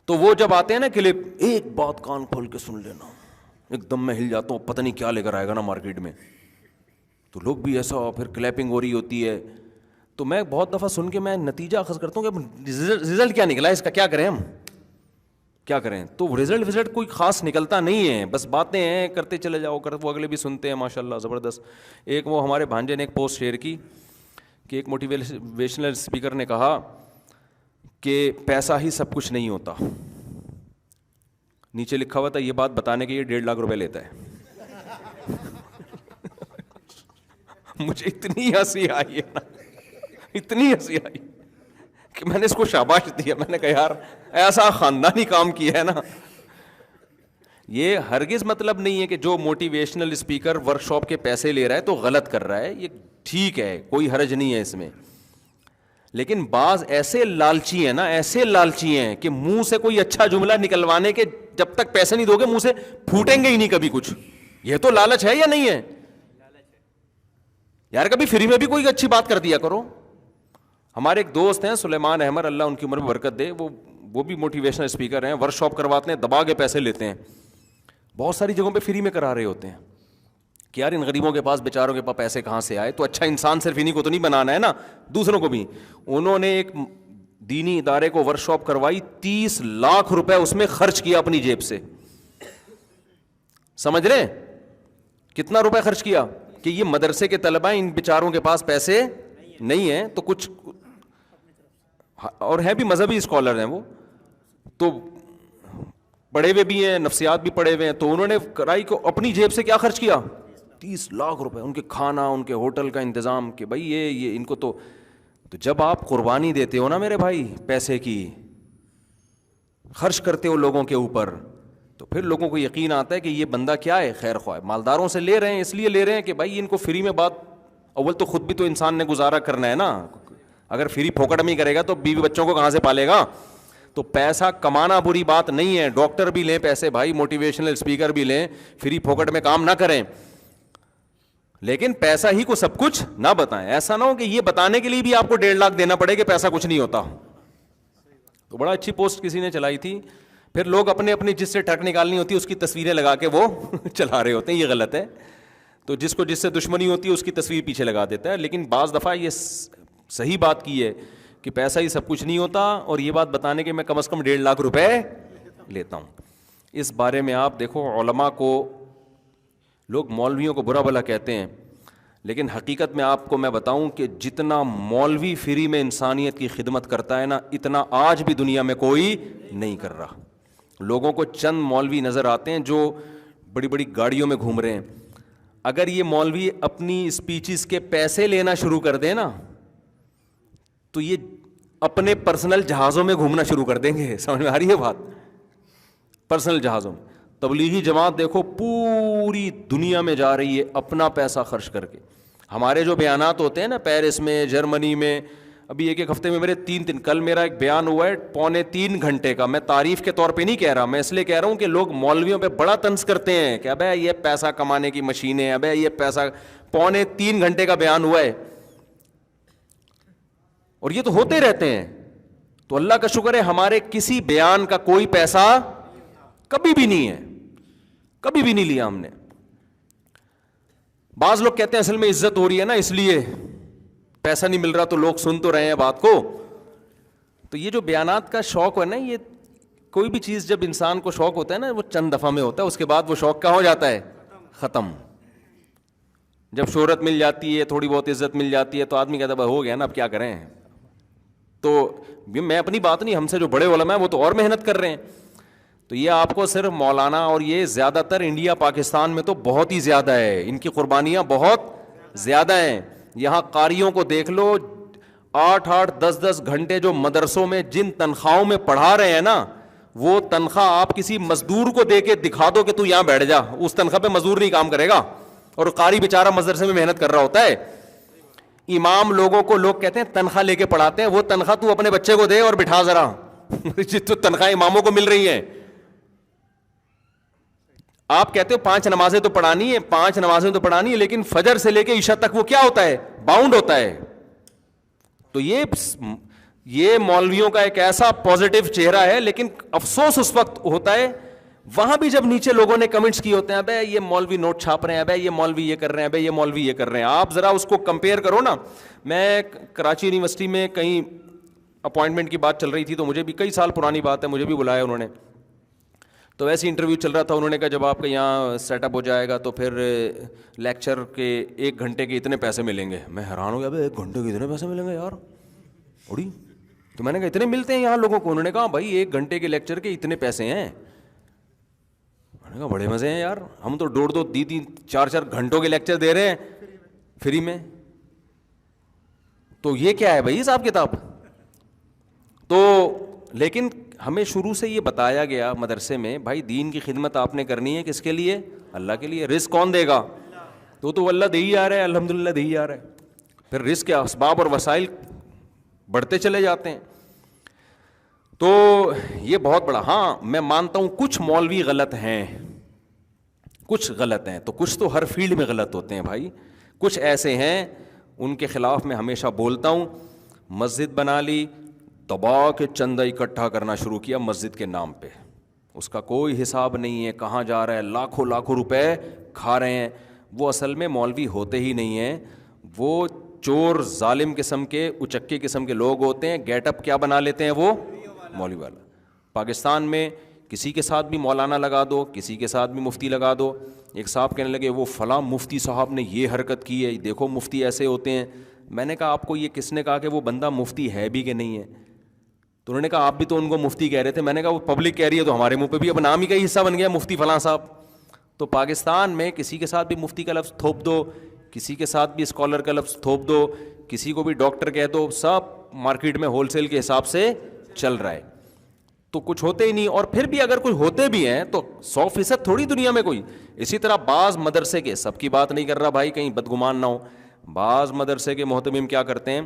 تو وہ جب آتے ہیں نا کلپ, ایک بات کان کھول کے سن لینا, ایک دم میں ہل جاتا ہوں, پتہ نہیں کیا لے کر آئے گا نا مارکیٹ میں. تو لوگ بھی ایسا, پھر کلیپنگ ہو رہی ہوتی ہے. تو میں بہت دفعہ سن کے میں نتیجہ اخذ کرتا ہوں کہ رزلٹ کیا نکلا ہے اس کا, کیا کریں ہم, کیا کریں. تو رزلٹ کوئی خاص نکلتا نہیں ہے, بس باتیں ہیں, کرتے چلے جاؤ, وہ اگلے بھی سنتے ہیں, ماشاء اللہ زبردست. ایک وہ ہمارے بھانجے نے ایک پوسٹ شیئر کی کہ ایک موٹیویشنل اسپیکر نے کہا کہ پیسہ ہی سب کچھ نہیں ہوتا. نیچے لکھا ہوا تھا یہ بات بتانے کے یہ 1.5 لاکھ روپے لیتا ہے. مجھے اتنی ہنسی آئی ہے نا, اتنی ہنسی آئی کہ میں نے اس کو شاباش دیا. میں نے کہا یار ایسا خاندانی کام کیا ہے نا. یہ ہرگز مطلب نہیں ہے کہ جو موٹیویشنل اسپیکر ورک شاپ کے پیسے لے رہا ہے تو غلط کر رہا ہے, یہ ٹھیک ہے, کوئی حرج نہیں ہے اس میں. لیکن بعض ایسے لالچی ہیں نا, ایسے لالچی ہیں کہ منہ سے کوئی اچھا جملہ نکلوانے کے جب تک پیسے نہیں دو گے منہ سے پھوٹیں گے ہی نہیں کبھی کچھ. یہ تو لالچ ہے یا نہیں ہے یار؟ کبھی فری میں بھی کوئی اچھی بات کر دیا کرو. ہمارے ایک دوست ہیں سلیمان احمد, اللہ ان کی عمر میں برکت دے, وہ بھی موٹیویشنل اسپیکر ہیں, ورک شاپ کرواتے ہیں, دبا کے پیسے لیتے ہیں, بہت ساری جگہوں پہ فری میں کرا رہے ہوتے ہیں کہ یار ان غریبوں کے پاس, بیچاروں کے پاس پیسے کہاں سے آئے. تو اچھا انسان صرف انہیں کو تو نہیں بنانا ہے نا, دوسروں کو بھی. انہوں نے ایک دینی ادارے کو ورک شاپ کروائی, 30 لاکھ روپے اس میں خرچ کیا اپنی جیب سے. سمجھ رہے ہیں کتنا روپے خرچ کیا کہ یہ مدرسے کے طلبہ, ان بیچاروں کے پاس پیسے نہیں ہیں تو کچھ, اور ہیں بھی مذہبی اسکالر ہیں وہ, تو پڑھے ہوئے بھی ہیں, نفسیات بھی پڑھے ہوئے ہیں. تو انہوں نے کرائی کو اپنی جیب سے کیا خرچ کیا, 30 لاکھ روپے. ان کے کھانا, ان کے ہوٹل کا انتظام, کہ بھائی یہ ان کو تو جب آپ قربانی دیتے ہو نا میرے بھائی, پیسے کی خرچ کرتے ہو لوگوں کے اوپر, تو پھر لوگوں کو یقین آتا ہے کہ یہ بندہ کیا ہے, خیر خواہ. مالداروں سے لے رہے ہیں, اس لیے لے رہے ہیں کہ بھائی ان کو فری میں بات, اول تو خود بھی تو انسان نے گزارا کرنا ہے نا. اگر فری پھوکٹ میں ہی کرے گا تو بیوی بچوں کو کہاں سے پالے گا. تو پیسہ کمانا بری بات نہیں ہے, ڈاکٹر بھی لیں پیسے بھائی, موٹیویشنل اسپیکر بھی لیں, فری پھوکٹ میں کام نہ کریں, لیکن پیسہ ہی کو سب کچھ نہ بتائیں. ایسا نہ ہو کہ یہ بتانے کے لیے بھی آپ کو 1.5 لاکھ دینا پڑے کہ پیسہ کچھ نہیں ہوتا. تو بڑا اچھی پوسٹ کسی نے چلائی تھی. پھر لوگ اپنے جس سے ٹرک نکالنی ہوتی ہے اس کی تصویریں لگا کے وہ چلا رہے ہوتے ہیں, یہ غلط ہے. تو جس کو جس سے دشمنی ہوتی ہے اس کی تصویر پیچھے لگا دیتا ہے. لیکن بعض دفعہ یہ صحیح بات کی ہے کہ پیسہ ہی سب کچھ نہیں ہوتا, اور یہ بات بتانے کے میں کم از کم 1.5 لاکھ روپے لیتا ہوں. اس بارے میں آپ دیکھو, علماء کو, لوگ مولویوں کو برا بھلا کہتے ہیں, لیکن حقیقت میں آپ کو میں بتاؤں کہ جتنا مولوی فری میں انسانیت کی خدمت کرتا ہے نا, اتنا آج بھی دنیا میں کوئی نہیں کر رہا. لوگوں کو چند مولوی نظر آتے ہیں جو بڑی بڑی گاڑیوں میں گھوم رہے ہیں. اگر یہ مولوی اپنی اسپیچز کے پیسے لینا شروع کر دیں نا, تو یہ اپنے پرسنل جہازوں میں گھومنا شروع کر دیں گے. سمجھ میں آ رہی ہے بات؟ پرسنل جہازوں میں. تبلیغی جماعت دیکھو پوری دنیا میں جا رہی ہے اپنا پیسہ خرچ کر کے. ہمارے جو بیانات ہوتے ہیں نا پیرس میں, جرمنی میں, ابھی ایک ہفتے میں میرے 3 کل میرا ایک بیان ہوا ہے 2.25 گھنٹے کا. میں تعریف کے طور پہ نہیں کہہ رہا, میں اس لیے کہہ رہا ہوں کہ لوگ مولویوں پہ بڑا طنز کرتے ہیں کہ ابے یہ پیسہ کمانے کی مشینیں, ابے یہ پیسہ. 2.25 گھنٹے کا بیان ہوا ہے, اور یہ تو ہوتے رہتے ہیں. تو اللہ کا شکر ہے ہمارے کسی بیان کا کوئی پیسہ کبھی بھی نہیں ہے, کبھی بھی نہیں لیا ہم نے. بعض لوگ کہتے ہیں اصل میں عزت ہو رہی ہے نا اس لیے پیسہ نہیں مل رہا, تو لوگ سن تو رہے ہیں بات کو. تو یہ جو بیانات کا شوق ہے نا, یہ کوئی بھی چیز جب انسان کو شوق ہوتا ہے نا وہ چند دفعہ میں ہوتا ہے, اس کے بعد وہ شوق کیا ہو جاتا ہے, ختم. جب شہرت مل جاتی ہے, تھوڑی بہت عزت مل جاتی ہے, تو آدمی کہتا ہے ہو گیا نا اب کیا کریں. تو میں اپنی بات نہیں, ہم سے جو بڑے علماء ہیں وہ تو اور محنت کر رہے ہیں. تو یہ آپ کو صرف مولانا, اور یہ زیادہ تر انڈیا پاکستان میں تو بہت ہی زیادہ ہے, ان کی قربانیاں بہت زیادہ ہیں. یہاں قاریوں کو دیکھ لو, 8-8 10-10 گھنٹے جو مدرسوں میں جن تنخواہوں میں پڑھا رہے ہیں نا, وہ تنخواہ آپ کسی مزدور کو دے کے دکھا دو کہ تو یہاں بیٹھ جا, اس تنخواہ پہ مزدور نہیں کام کرے گا, اور قاری بیچارہ مدرسے میں محنت کر رہا ہوتا ہے. امام لوگوں کو لوگ کہتے ہیں تنخواہ لے کے پڑھاتے ہیں, وہ تنخواہ تو اپنے بچے کو دے اور بٹھا ذرا تو تنخواہ اماموں کو مل رہی ہیں. آپ کہتے ہو 5 نمازیں تو پڑھانی ہے, 5 نمازیں تو پڑھانی ہے, لیکن فجر سے لے کے عشاء تک وہ کیا ہوتا ہے, باؤنڈ ہوتا ہے. تو یہ مولویوں کا ایک ایسا پازیٹو چہرہ ہے, لیکن افسوس اس وقت ہوتا ہے وہاں بھی جب نیچے لوگوں نے کمنٹس کی ہوتے ہیں, ابے یہ مولوی نوٹ چھاپ رہے ہیں, ابے یہ مولوی یہ کر رہے ہیں, ابے یہ مولوی یہ کر رہے ہیں. آپ ذرا اس کو کمپیئر کرو نا. میں کراچی یونیورسٹی میں کہیں اپوائنٹمنٹ کی بات چل رہی تھی, تو مجھے بھی کئی سال پرانی بات ہے, مجھے بھی بلایا انہوں نے, تو ویسے انٹرویو چل رہا تھا. انہوں نے کہا جب آپ کا یہاں سیٹ اپ ہو جائے گا تو پھر لیکچر کے 1 گھنٹے کے اتنے پیسے ملیں گے. میں حیران ہو گیا, ابے 1 گھنٹے کے اتنے پیسے ملیں گے یار اڑی. تو میں نے کہا اتنے ملتے ہیں یہاں لوگوں کو؟ انہوں نے کہا بھائی 1 گھنٹے کے لیکچر کے اتنے پیسے ہیں. میں نے کہا بڑے مزے ہیں یار, ہم تو 2-2 3-4 گھنٹوں کے لیکچر دے رہے ہیں فری میں. تو یہ کیا ہے بھائی حساب کتاب؟ تو لیکن ہمیں شروع سے یہ بتایا گیا مدرسے میں, بھائی دین کی خدمت آپ نے کرنی ہے, کس کے لیے؟ اللہ کے لیے. رزق کون دے گا؟ تو اللہ دے ہی آ رہا ہے, الحمدللہ دے ہی آ رہا ہے. پھر رزق کے اسباب اور وسائل بڑھتے چلے جاتے ہیں. تو یہ بہت بڑا, ہاں میں مانتا ہوں کچھ مولوی غلط ہیں, کچھ غلط ہیں, تو کچھ تو ہر فیلڈ میں غلط ہوتے ہیں بھائی. کچھ ایسے ہیں ان کے خلاف میں ہمیشہ بولتا ہوں. مسجد بنا لی, دبا کے چندہ اکٹھا کرنا شروع کیا مسجد کے نام پہ, اس کا کوئی حساب نہیں ہے کہاں جا رہا ہے, لاکھوں روپے کھا رہے ہیں. وہ اصل میں مولوی ہوتے ہی نہیں ہیں, وہ چور ظالم قسم کے اچکے قسم کے لوگ ہوتے ہیں. گیٹ اپ کیا بنا لیتے ہیں وہ مولوی والا. پاکستان میں کسی کے ساتھ بھی مولانا لگا دو, کسی کے ساتھ بھی مفتی لگا دو. ایک صاحب کہنے لگے وہ فلاں مفتی صاحب نے یہ حرکت کی ہے, دیکھو مفتی ایسے ہوتے ہیں. میں نے کہا آپ کو یہ کس نے کہا کہ وہ بندہ مفتی ہے بھی کہ نہیں ہے؟ تو انہوں نے کہا آپ بھی تو ان کو مفتی کہہ رہے تھے. میں نے کہا وہ پبلک کہہ رہی ہے تو ہمارے منہ پہ بھی اب نام ہی کا ہی حصہ بن گیا مفتی فلاں صاحب. تو پاکستان میں کسی کے ساتھ بھی مفتی کا لفظ تھوپ دو, کسی کے ساتھ بھی اسکالر کا لفظ تھوپ دو, کسی کو بھی ڈاکٹر کہہ دو, سب مارکیٹ میں ہول سیل کے حساب سے چل رہا ہے. تو کچھ ہوتے ہی نہیں, اور پھر بھی اگر کوئی ہوتے بھی ہیں تو 100% تھوڑی دنیا میں کوئی. اسی طرح بعض مدرسے کے, سب کی بات نہیں کر رہا بھائی کہیں بدگمان نہ ہو, بعض مدرسے کے محتمم کیا کرتے ہیں,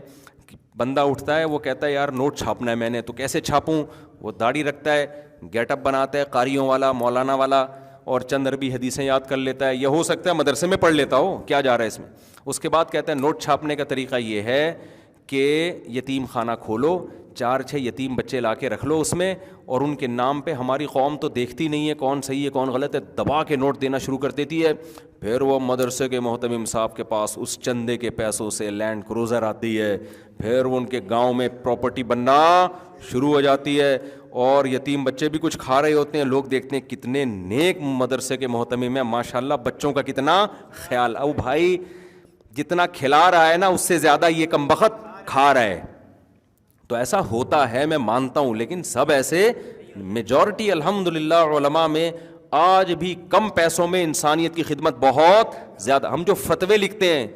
بندہ اٹھتا ہے وہ کہتا ہے یار نوٹ چھاپنا ہے میں نے, تو کیسے چھاپوں؟ وہ داڑھی رکھتا ہے, گیٹ اپ بناتا ہے قاریوں والا, مولانا والا, اور چند عربی حدیثیں یاد کر لیتا ہے. یہ ہو سکتا ہے مدرسے میں پڑھ لیتا ہو, کیا جا رہا ہے اس میں. اس کے بعد کہتا ہے نوٹ چھاپنے کا طریقہ یہ ہے کہ یتیم خانہ کھولو, 4-6 یتیم بچے لا کے رکھ لو اس میں, اور ان کے نام پہ ہماری قوم تو دیکھتی نہیں ہے کون صحیح ہے کون غلط ہے, دبا کے نوٹ دینا شروع کر دیتی ہے. پھر وہ مدرسے کے محتمم صاحب کے پاس اس چندے کے پیسوں سے لینڈ کروزر آتی ہے, پھر ان کے گاؤں میں پراپرٹی بننا شروع ہو جاتی ہے, اور یتیم بچے بھی کچھ کھا رہے ہوتے ہیں. لوگ دیکھتے ہیں کتنے نیک مدرسے کے محتمم ہیں, ماشاءاللہ بچوں کا کتنا خیال. او بھائی جتنا کھلا رہا ہے نا اس سے زیادہ یہ کمبخت کھا رہا ہے. تو ایسا ہوتا ہے میں مانتا ہوں, لیکن سب ایسے, میجورٹی الحمدللہ علماء میں آج بھی کم پیسوں میں انسانیت کی خدمت بہت زیادہ. ہم جو فتوے لکھتے ہیں,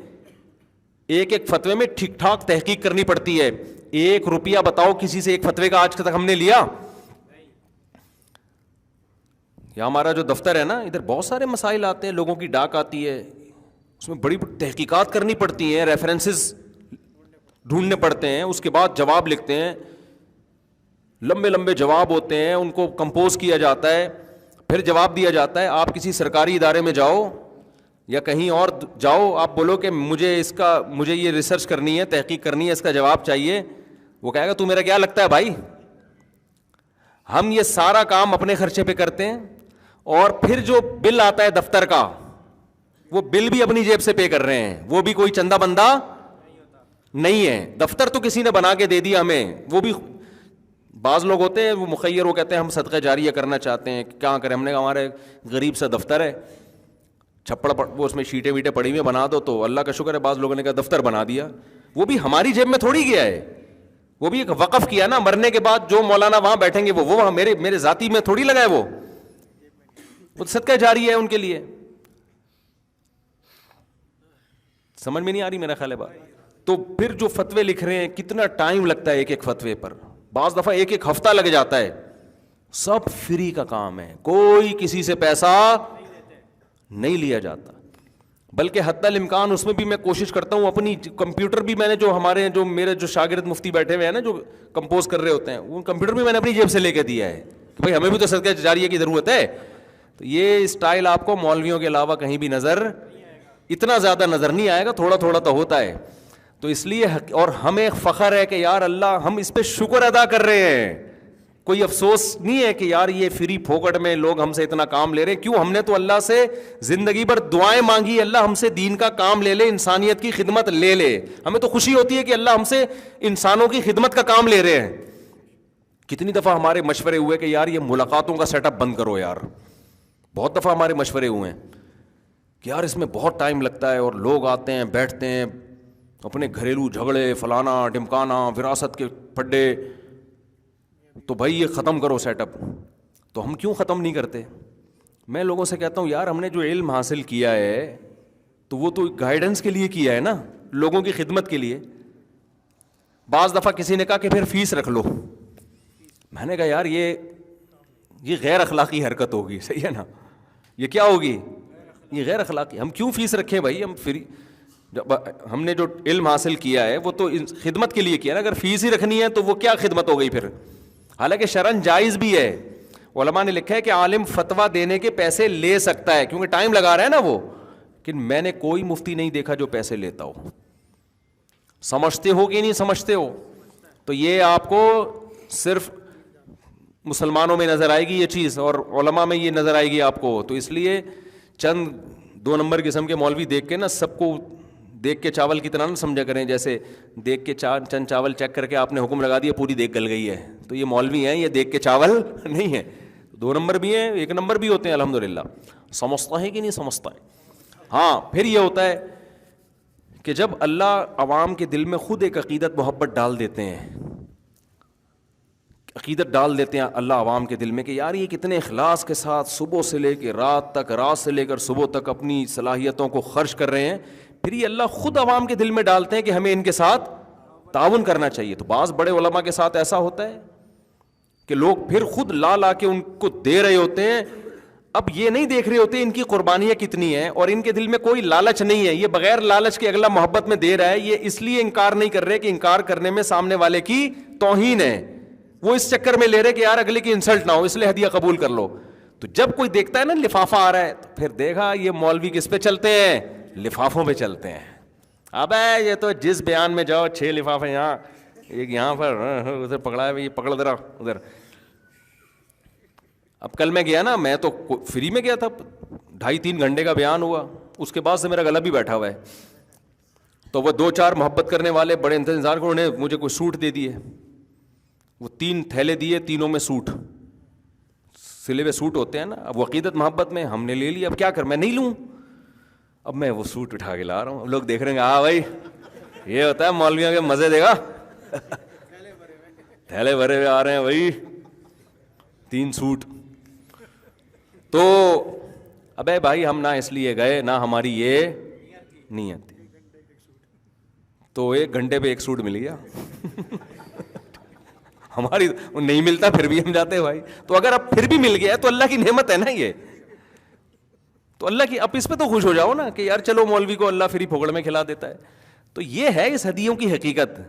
ایک فتوے میں ٹھیک ٹھاک تحقیق کرنی پڑتی ہے. 1 روپیہ بتاؤ کسی سے ایک فتوے کا آج تک ہم نے لیا؟ یا ہمارا جو دفتر ہے نا, ادھر بہت سارے مسائل آتے ہیں, لوگوں کی ڈاک آتی ہے, اس میں بڑی تحقیقات کرنی پڑتی ہیں, ریفرنسز ڈھونڈنے پڑتے ہیں, اس کے بعد جواب لکھتے ہیں, لمبے جواب ہوتے ہیں, ان کو کمپوز کیا جاتا ہے, پھر جواب دیا جاتا ہے. آپ کسی سرکاری ادارے میں جاؤ یا کہیں اور جاؤ, آپ بولو کہ مجھے یہ ریسرچ کرنی ہے, تحقیق کرنی ہے, اس کا جواب چاہیے, وہ کہے گا تو میرا کیا لگتا ہے بھائی. ہم یہ سارا کام اپنے خرچے پہ کرتے ہیں, اور پھر جو بل آتا ہے دفتر کا, وہ بل بھی اپنی جیب سے پے کر رہے ہیں, وہ بھی کوئی چندہ بندہ نہیں ہے. دفتر تو کسی نے بنا کے دے دیا ہمیں, وہ بھی بعض لوگ ہوتے ہیں وہ مخیر, وہ کہتے ہیں ہم صدقہ جاریہ کرنا چاہتے ہیں, کیا کریں. ہم نے کہا ہمارے غریب سا دفتر ہے, چھپڑ وہ اس میں شیٹیں ویٹیں پڑی ہوئی بنا دو, تو اللہ کا شکر ہے بعض لوگوں نے کہا دفتر بنا دیا. وہ بھی ہماری جیب میں تھوڑی گیا ہے, وہ بھی ایک وقف کیا نا, مرنے کے بعد جو مولانا وہاں بیٹھیں گے وہ میرے ذاتی میں تھوڑی لگا ہے, وہ صدقہ جاریہ ہے ان کے لیے. سمجھ میں نہیں آ رہی میرا خیال ہے بات. تو پھر جو فتوے لکھ رہے ہیں, کتنا ٹائم لگتا ہے ایک فتوے پر, بعض دفعہ 1 ہفتہ لگ جاتا ہے. سب فری کا کام ہے, کوئی کسی سے پیسہ نہیں لیا جاتا, بلکہ حتی الامکان اس میں بھی میں کوشش کرتا ہوں اپنی کمپیوٹر بھی میں نے جو میرے جو شاگرد مفتی بیٹھے ہوئے ہیں نا, جو کمپوز کر رہے ہوتے ہیں, وہ کمپیوٹر بھی میں نے اپنی جیب سے لے کے دیا ہے کہ بھائی ہمیں بھی تو صدقہ جاریہ کی ضرورت ہے. تو یہ اسٹائل آپ کو مولویوں کے علاوہ کہیں بھی اتنا زیادہ نظر نہیں آئے گا, تھوڑا تھوڑا تو ہوتا ہے. تو اس لیے اور ہمیں فخر ہے کہ یار اللہ ہم اس پہ شکر ادا کر رہے ہیں. کوئی افسوس نہیں ہے کہ یار یہ فری پھوکٹ میں لوگ ہم سے اتنا کام لے رہے ہیں. کیوں؟ ہم نے تو اللہ سے زندگی بھر دعائیں مانگی, اللہ ہم سے دین کا کام لے لے, انسانیت کی خدمت لے لے. ہمیں تو خوشی ہوتی ہے کہ اللہ ہم سے انسانوں کی خدمت کا کام لے رہے ہیں. کتنی دفعہ ہمارے مشورے ہوئے کہ یار یہ ملاقاتوں کا سیٹ اپ بند کرو یار. بہت دفعہ ہمارے مشورے ہوئے ہیں کہ یار اس میں بہت ٹائم لگتا ہے اور لوگ آتے ہیں بیٹھتے ہیں, اپنے گھریلو جھگڑے فلانا ڈمکانا وراثت کے پھڈے, تو بھائی یہ ختم کرو سیٹ اپ. تو ہم کیوں ختم نہیں کرتے؟ میں لوگوں سے کہتا ہوں یار ہم نے جو علم حاصل کیا ہے تو وہ تو گائیڈنس کے لیے کیا ہے نا, لوگوں کی خدمت کے لیے. بعض دفعہ کسی نے کہا کہ پھر فیس رکھ لو. میں نے کہا یار یہ غیر اخلاقی حرکت ہوگی, صحیح ہے نا, یہ کیا ہوگی, یہ غیر اخلاقی. ہم کیوں فیس رکھیں بھائی؟ ہم فری, ہم نے جو علم حاصل کیا ہے وہ تو خدمت کے لیے کیا نا. اگر فیس ہی رکھنی ہے تو وہ کیا خدمت ہو گئی پھر؟ حالانکہ شرعاً جائز بھی ہے. علماء نے لکھا ہے کہ عالم فتویٰ دینے کے پیسے لے سکتا ہے کیونکہ ٹائم لگا رہا ہے نا وہ, لیکن میں نے کوئی مفتی نہیں دیکھا جو پیسے لیتا ہو. سمجھتے ہو کہ نہیں سمجھتے ہو؟ تو یہ آپ کو صرف مسلمانوں میں نظر آئے گی یہ چیز, اور علماء میں یہ نظر آئے گی آپ کو. تو اس لیے چند 2 نمبر قسم کے مولوی دیکھ کے نا, سب کو دیکھ کے چاول کی طرح نہ سمجھا کریں. جیسے دیکھ کے چند چاول چیک کر کے آپ نے حکم لگا دیا پوری دیکھ گل گئی ہے, تو یہ مولوی ہیں, یہ دیکھ کے چاول نہیں ہے. 2 نمبر بھی ہیں, 1 نمبر بھی ہوتے ہیں الحمدللہ. سمجھتا ہے کہ نہیں سمجھتا ہے؟ ہاں. پھر یہ ہوتا ہے کہ جب اللہ عوام کے دل میں خود ایک عقیدت محبت ڈال دیتے ہیں, عقیدت ڈال دیتے ہیں اللہ عوام کے دل میں کہ یار یہ کتنے اخلاص کے ساتھ صبح سے لے کے رات تک, رات سے لے کر صبح تک اپنی صلاحیتوں کو خرچ کر رہے ہیں, پھر یہ اللہ خود عوام کے دل میں ڈالتے ہیں کہ ہمیں ان کے ساتھ تعاون کرنا چاہیے. تو بعض بڑے علماء کے ساتھ ایسا ہوتا ہے کہ لوگ پھر خود لا کے ان کو دے رہے ہوتے ہیں. اب یہ نہیں دیکھ رہے ہوتے ان کی قربانیاں کتنی ہیں, اور ان کے دل میں کوئی لالچ نہیں ہے, یہ بغیر لالچ کے اگلا محبت میں دے رہا ہے. یہ اس لیے انکار نہیں کر رہے کہ انکار کرنے میں سامنے والے کی توہین ہے, وہ اس چکر میں لے رہے کہ یار اگلے کی انسلٹ نہ ہو اس لیے ہدیہ قبول کر لو. تو جب کوئی دیکھتا ہے نا لفافہ آ رہا ہے تو پھر دیکھا یہ مولوی کس پہ چلتے ہیں, لفافوں پہ چلتے ہیں. اب یہ تو جس بیان میں جاؤ 6 لفافے یہاں, ایک یہاں پر ادھر پکڑا ہے, یہ پکڑ ذرا ادھر. اب کل میں گیا نا, میں تو فری میں گیا تھا, 2.5-3 گھنٹے کا بیان ہوا, اس کے بعد سے میرا گلا بھی بیٹھا ہوا ہے. تو وہ 2-4 محبت کرنے والے بڑے انتظار کو, انہوں نے مجھے کوئی سوٹ دے دیے, وہ 3 تھیلے دیے, تینوں میں سوٹ, سلے ہوئے سوٹ ہوتے ہیں نا. اب وہ عقیدت محبت میں ہم نے لے لیا, اب کیا کر, میں نہیں لوں. اب میں وہ سوٹ اٹھا کے لا رہا ہوں, لوگ دیکھ رہے ہیں ہاں بھائی یہ ہوتا ہے مولویوں کے مزے دے گا, تھیلے بھرے ہوئے آ رہے ہیں بھائی, 3 سوٹ. تو ابے بھائی ہم نہ اس لیے گئے, نہ ہماری یہ نیت تھی. تو 1 گھنٹے پہ 1 سوٹ مل گیا. ہماری نہیں ملتا پھر بھی ہم جاتے بھائی. تو اگر اب پھر بھی مل گیا تو اللہ کی نعمت ہے نا یہ, تو اللہ کی, اب اس پہ تو خوش ہو جاؤ نا کہ یار چلو مولوی کو اللہ فری پھوکڑ میں کھلا دیتا ہے. تو یہ ہے اس ہدیوں کی حقیقت.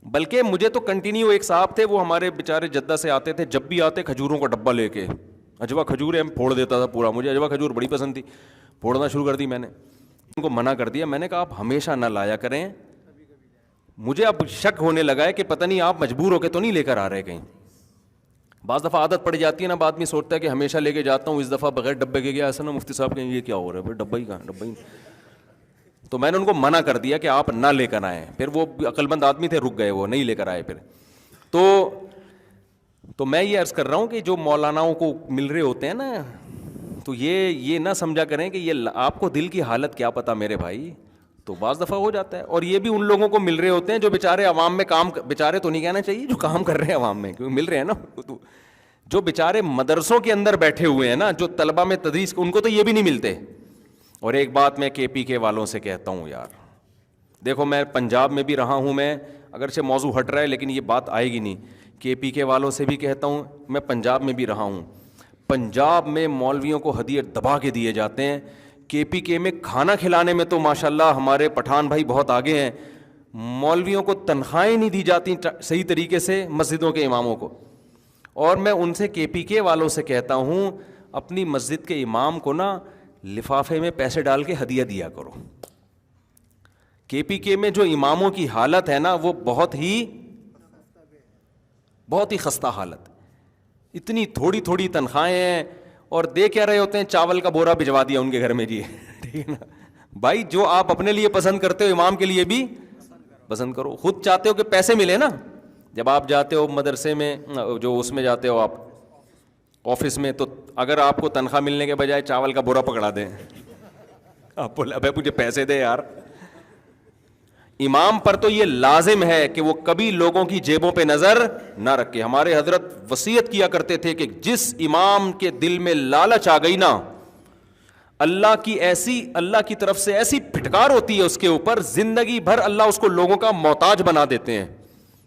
بلکہ مجھے تو کنٹینیو ایک صاحب تھے, وہ ہمارے بیچارے جدہ سے آتے تھے, جب بھی آتے کھجوروں کا ڈبہ لے کے, اجوا کھجوریں پھوڑ دیتا تھا پورا. مجھے اجوا کھجور بڑی پسند تھی, پھوڑنا شروع کر دی میں نے, ان کو منع کر دیا. میں نے کہا آپ ہمیشہ نہ لایا کریں, مجھے اب شک ہونے لگا ہے کہ پتہ نہیں آپ مجبور ہو کے تو نہیں لے کر آ رہے کہیں. بعض دفعہ عادت پڑ جاتی ہے نا, بعد میں سوچتا ہے کہ ہمیشہ لے کے جاتا ہوں, اس دفعہ بغیر ڈبے کے گیا, ایسا نا مفتی صاحب کہیں یہ کیا ہو رہا ہے بھائی, ڈبہ ہی کہاں, ڈبہ ہی. تو میں نے ان کو منع کر دیا کہ آپ نہ لے کر آئیں. پھر وہ عقل مند آدمی تھے, رک گئے, وہ نہیں لے کر آئے پھر. تو میں یہ عرض کر رہا ہوں کہ جو مولاناؤں کو مل رہے ہوتے ہیں نا, تو یہ نہ سمجھا کریں کہ یہ آپ کو دل کی حالت کیا پتہ میرے بھائی. تو بعض دفعہ ہو جاتا ہے, اور یہ بھی ان لوگوں کو مل رہے ہوتے ہیں جو بیچارے عوام میں کام, بیچارے تو نہیں کہنا چاہیے, جو کام کر رہے ہیں عوام میں, کیونکہ مل رہے ہیں نا. جو بیچارے مدرسوں کے اندر بیٹھے ہوئے ہیں نا, جو طلبہ میں تدریس, ان کو تو یہ بھی نہیں ملتے. اور ایک بات میں KPK والوں سے کہتا ہوں یار, دیکھو میں پنجاب میں بھی رہا ہوں, میں اگرچہ موضوع ہٹ رہا ہے لیکن یہ بات آئے گی نہیں. KPK والوں سے بھی کہتا ہوں, میں پنجاب میں بھی رہا ہوں, پنجاب میں مولویوں کو ہدیے دبا کے دیے جاتے ہیں. KPK میں کھانا کھلانے میں تو ماشاءاللہ ہمارے پٹھان بھائی بہت آگے ہیں. مولویوں کو تنخواہیں نہیں دی جاتی صحیح طریقے سے, مسجدوں کے اماموں کو. اور میں ان سے KPK والوں سے کہتا ہوں, اپنی مسجد کے امام کو نا لفافے میں پیسے ڈال کے ہدیہ دیا کرو. KPK میں جو اماموں کی حالت ہے نا وہ بہت ہی خستہ حالت. اتنی تھوڑی تھوڑی تنخواہیں ہیں اور دے کیا رہے ہوتے ہیں, چاول کا بورا بھجوا دیا ان کے گھر میں جی. ٹھیک ہے نا بھائی, جو آپ اپنے لیے پسند کرتے ہو امام کے لیے بھی پسند کرو. خود چاہتے ہو کہ پیسے ملے نا, جب آپ جاتے ہو مدرسے میں, جو اس میں جاتے ہو آپ آفس میں, تو اگر آپ کو تنخواہ ملنے کے بجائے چاول کا بورا پکڑا دیں, آپ بولے ابے مجھے پیسے دے یار. امام پر تو یہ لازم ہے کہ وہ کبھی لوگوں کی جیبوں پہ نظر نہ رکھے. ہمارے حضرت وصیت کیا کرتے تھے کہ جس امام کے دل میں لالچ آ گئی نا, اللہ کی طرف سے ایسی پھٹکار ہوتی ہے اس کے اوپر, زندگی بھر اللہ اس کو لوگوں کا محتاج بنا دیتے ہیں.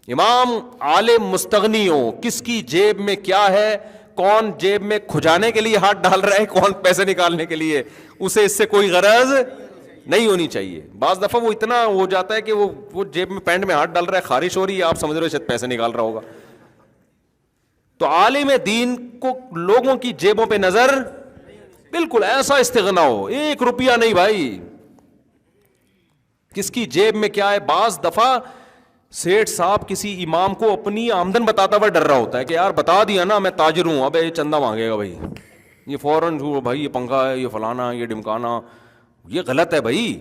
امام عالم مستغنی ہو, کس کی جیب میں کیا ہے, کون جیب میں کھجانے کے لیے ہاتھ ڈال رہا ہے, کون پیسے نکالنے کے لیے, اسے اس سے کوئی غرض نہیں ہونی چاہیے. بعض دفعہ وہ اتنا ہو جاتا ہے کہ وہ جیب میں پینٹ میں ہاتھ ڈال رہا ہے, خارش ہو رہی ہے, آپ سمجھ رہے ہو شاید پیسے نکال رہا ہوگا. تو عالم دین کو لوگوں کی جیبوں پہ نظر, بالکل ایسا استغنا ہو, 1 روپیہ نہیں بھائی, کس کی جیب میں کیا ہے. بعض دفعہ سیٹھ صاحب کسی امام کو اپنی آمدن بتاتا ہوا ڈر رہا ہوتا ہے کہ یار بتا دیا نا میں تاجر ہوں, اب یہ چندہ مانگے گا بھائی, یہ فوراً بھائی یہ پنکھا ہے, یہ فلانا, یہ ڈمکانا. یہ غلط ہے بھائی.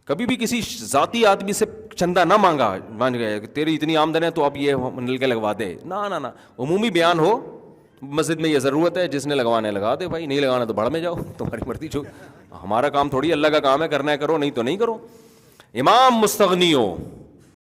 کبھی بھی کسی ذاتی آدمی سے چندہ نہ مانگا, مان گئے کہ تیری اتنی آمدن ہے تو اب یہ نل کے لگوا دے, نہ. عمومی بیان ہو, مسجد میں یہ ضرورت ہے, جس نے لگوانے لگا دے بھائی, نہیں لگانا تو بڑھ میں جاؤ, تمہاری مرضی. جو ہمارا کام تھوڑی اللہ کا کام ہے, کرنا ہے کرو, نہیں تو نہیں کرو. امام مستغنی ہو,